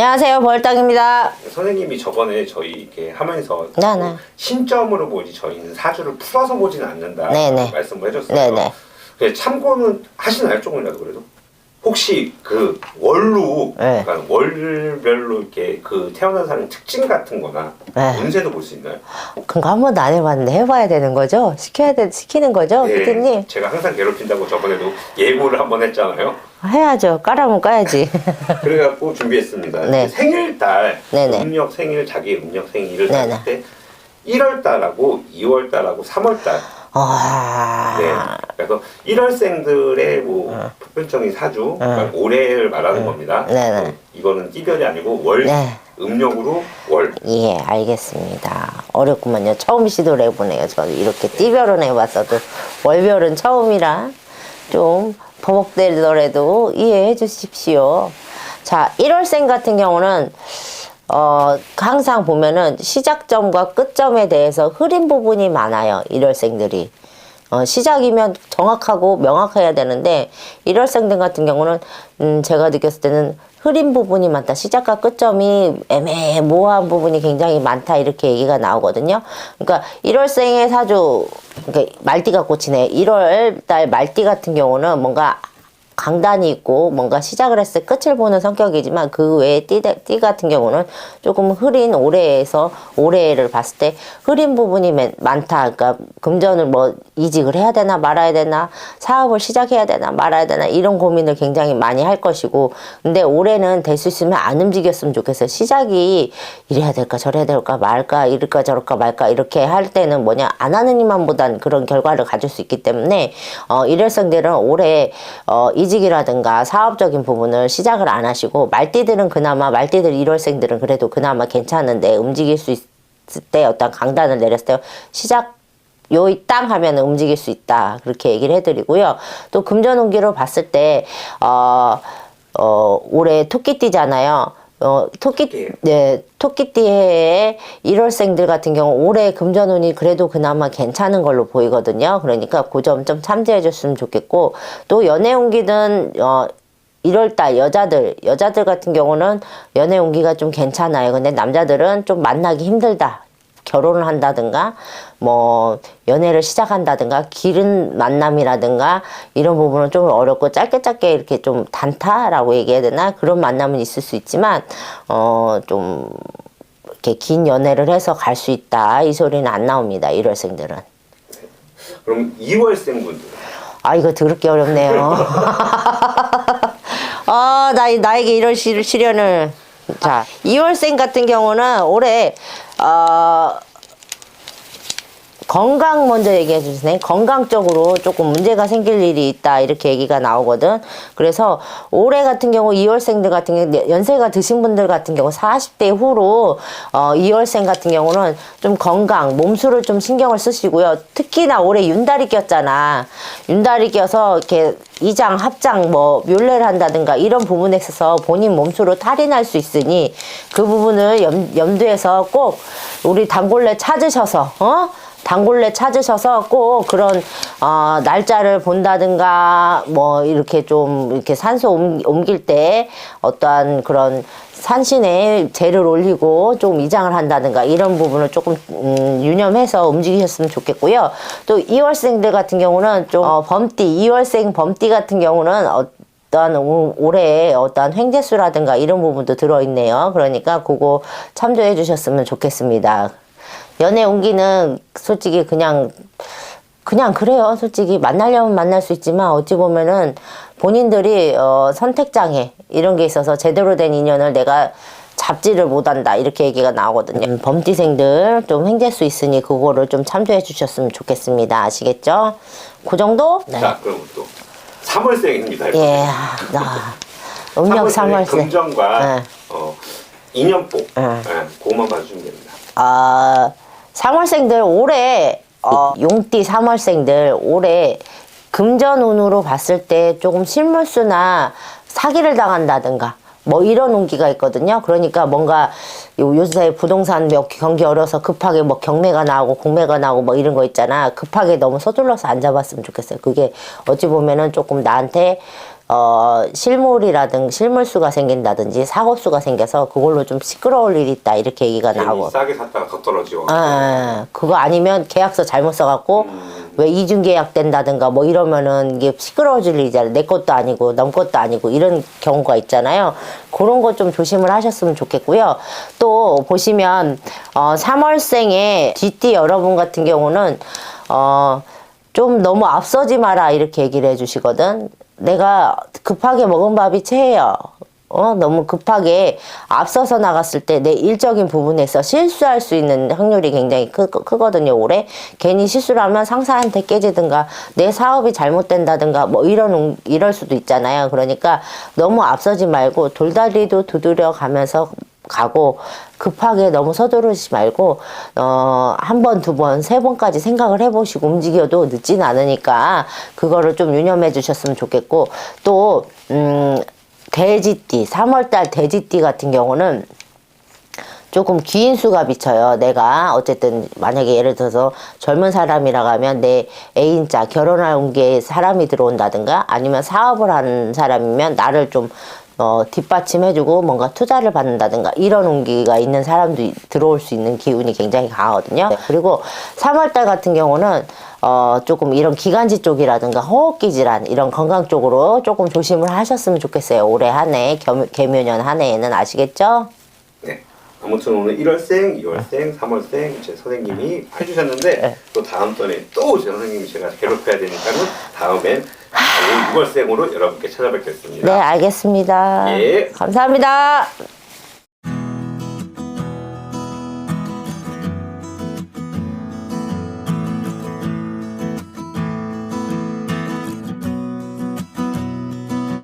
안녕하세요, 벌떡입니다. 선생님이 저번에 저희 이렇게 하면서 네네. 신점으로 보지 저희는 사주를 풀어서 보지는 않는다 네네. 말씀을 해줬어요. 네네. 그래서 참고는 하시나요? 조금이라도 그래도? 혹시 그 월로, 네. 그러니까 월별로 이렇게 그 태어난 사람 특징 같은 거나 네. 운세도 볼 수 있나요? 그런 거 한 번도 안 해봤는데 해봐야 되는 거죠? 시키는 거죠, 피디님? 제가 항상 괴롭힌다고 저번에도 예고를 한번 했잖아요. 해야죠. 까라면 까야지. 그래갖고 준비했습니다. 네. 생일달, 네네. 음력 생일, 자기 음력 생일을 네네. 봤을 때 1월달하고 2월달하고 3월달. 와. 네. 그래서 1월생들의 뭐 보편적인 사주, 그러니까 올해를 말하는 겁니다. 네네. 이거는 띠별이 아니고 월, 네. 음력으로 월. 예, 알겠습니다. 어렵구만요. 처음 시도를 해보네요. 저도 이렇게 띠별은 해봤어도 월별은 처음이라 좀 버벅대더라도 이해해 주십시오. 자, 1월생 같은 경우는 항상 보면은 시작점과 끝점에 대해서 흐린 부분이 많아요. 1월생들이. 시작이면 정확하고 명확해야 되는데 1월생들 같은 경우는 제가 느꼈을 때는 흐린 부분이 많다. 시작과 끝점이 애매모호한 부분이 굉장히 많다. 이렇게 얘기가 나오거든요. 그러니까 1월생의 사주, 그러니까 말띠가 꽂히네. 1월달 말띠 같은 경우는 뭔가 강단이 있고 뭔가 시작을 했을 때 끝을 보는 성격이지만 그 외에 띠 같은 경우는 조금 흐린 올해를 봤을 때 흐린 부분이 많다. 그러니까 금전을 뭐 이직을 해야 되나 말아야 되나, 사업을 시작해야 되나 말아야 되나, 이런 고민을 굉장히 많이 할 것이고, 근데 올해는 될 수 있으면 안 움직였으면 좋겠어요. 시작이 이래야 될까 저래야 될까 말까, 이럴까 저럴까 말까 이렇게 할 때는 뭐냐, 안 하는 이만보단 그런 결과를 가질 수 있기 때문에 일월생들은 올해 이직이라든가 사업적인 부분을 시작을 안 하시고, 말띠들은 그나마, 말띠들 1월생들은 그래도 그나마 괜찮은데, 움직일 수 있을 때 어떤 강단을 내렸을 때 시작 요이 땅 하면 움직일 수 있다, 그렇게 얘기를 해드리고요. 또 금전운기로 봤을 때 올해 토끼띠잖아요. 토끼띠의 1월생들 같은 경우 올해 금전운이 그래도 그나마 괜찮은 걸로 보이거든요. 그러니까 그 점 좀 참조해 줬으면 좋겠고, 또 연애운기는 1월달 여자들 같은 경우는 연애운기가 좀 괜찮아요. 근데 남자들은 좀 만나기 힘들다. 결혼을 한다든가 뭐 연애를 시작한다든가 길은 만남이라든가 이런 부분은 좀 어렵고, 짧게 이렇게 좀 단타라고 얘기해야 되나, 그런 만남은 있을 수 있지만 좀 이렇게 긴 연애를 해서 갈 수 있다, 이 소리는 안 나옵니다. 1월생들은. 그럼 2월생 분들. 아, 이거 더럽게 어렵네요. 나에게 이런 시련을. 자, 2월생 같은 경우는 올해 건강 먼저 얘기해 주시네. 건강 쪽으로 조금 문제가 생길 일이 있다, 이렇게 얘기가 나오거든. 그래서 올해 같은 경우 2월생들 같은 경우, 연세가 드신 분들 같은 경우 40대 후로 2월생 같은 경우는 좀 건강, 몸수를 좀 신경을 쓰시고요. 특히나 올해 윤달이 꼈잖아. 윤달이 껴서 이렇게 이장, 합장, 뭐 묘례를 한다든가 이런 부분에 있어서 본인 몸수로 탈이 날 수 있으니 그 부분을 염두해서 꼭 우리 단골레 찾으셔서 꼭 그런 날짜를 본다든가, 뭐 이렇게 좀 이렇게 산소 옮길 때 어떠한 그런 산신에 재를 올리고 좀 이장을 한다든가, 이런 부분을 조금 유념해서 움직이셨으면 좋겠고요. 또 2월생들 같은 경우는 좀 범띠, 2월생 범띠 같은 경우는 올해 어떠한 횡재수라든가 이런 부분도 들어있네요. 그러니까 그거 참조해 주셨으면 좋겠습니다. 연애 운기는 솔직히 그냥 그래요. 솔직히 만나려면 만날 수 있지만, 어찌 보면은 본인들이 선택장애 이런 게 있어서 제대로 된 인연을 내가 잡지를 못한다, 이렇게 얘기가 나오거든요. 범띠생들 좀 횡재할 수 있으니 그거를 좀 참조해 주셨으면 좋겠습니다. 아시겠죠? 그 정도? 네. 자, 그럼 또 3월생입니다. 예. 음력 3월생. 금전과 인연복. 그것만 봐주시면 됩니다. 3월생들 올해 용띠 3월생들 올해 금전운으로 봤을 때 조금 실물수나 사기를 당한다든가 뭐 이런 운기가 있거든요. 그러니까 뭔가 요새 부동산 경기 어려서 급하게 뭐 경매가 나오고 공매가 나오고 뭐 이런 거 있잖아. 급하게 너무 서둘러서 안 잡았으면 좋겠어요. 그게 어찌 보면은 조금 나한테 실물이라든 실물수가 생긴다든지 사고수가 생겨서 그걸로 좀 시끄러울 일이 있다 이렇게 얘기가 나오고. 싸게 샀다가 더 떨어지고. 그거 아니면 계약서 잘못 써갖고 왜 이중 계약 된다든가 뭐 이러면은 이게 시끄러워질 일이잖아요. 내 것도 아니고 남 것도 아니고 이런 경우가 있잖아요. 그런 거 좀 조심을 하셨으면 좋겠고요. 또 보시면 3월생의 GT 여러분 같은 경우는 좀 너무 앞서지 마라 이렇게 얘기를 해주시거든. 내가 급하게 먹은 밥이 체해요. 너무 급하게 앞서서 나갔을 때 내 일적인 부분에서 실수할 수 있는 확률이 굉장히 크거든요, 올해. 괜히 실수를 하면 상사한테 깨지든가, 내 사업이 잘못된다든가, 뭐 이럴 수도 있잖아요. 그러니까 너무 앞서지 말고 돌다리도 두드려 가면서 가고, 급하게 너무 서두르지 말고, 한 번, 두 번, 세 번까지 생각을 해보시고 움직여도 늦진 않으니까, 그거를 좀 유념해 주셨으면 좋겠고, 또, 돼지띠, 3월달 돼지띠 같은 경우는 조금 귀인수가 비쳐요. 내가 어쨌든 만약에 예를 들어서 젊은 사람이라고 하면 내 애인자, 결혼할 게 사람이 들어온다든가 아니면 사업을 하는 사람이면 나를 좀 뒷받침해주고 뭔가 투자를 받는다든가 이런 운기가 있는 사람도 들어올 수 있는 기운이 굉장히 강하거든요. 그리고 3월달 같은 경우는 조금 이런 기관지 쪽이라든가 호흡기 질환 이런 건강 쪽으로 조금 조심을 하셨으면 좋겠어요. 올해 한 해, 개묘년 한 해에는. 아시겠죠? 네. 아무튼 오늘 1월생, 2월생, 3월생 제 선생님이 해주셨는데 또 다음 번에 또 제 선생님이 제가 괴롭혀야 되니까는 다음엔 6월생으로 여러분께 찾아뵙겠습니다. 네, 알겠습니다. 예. 감사합니다.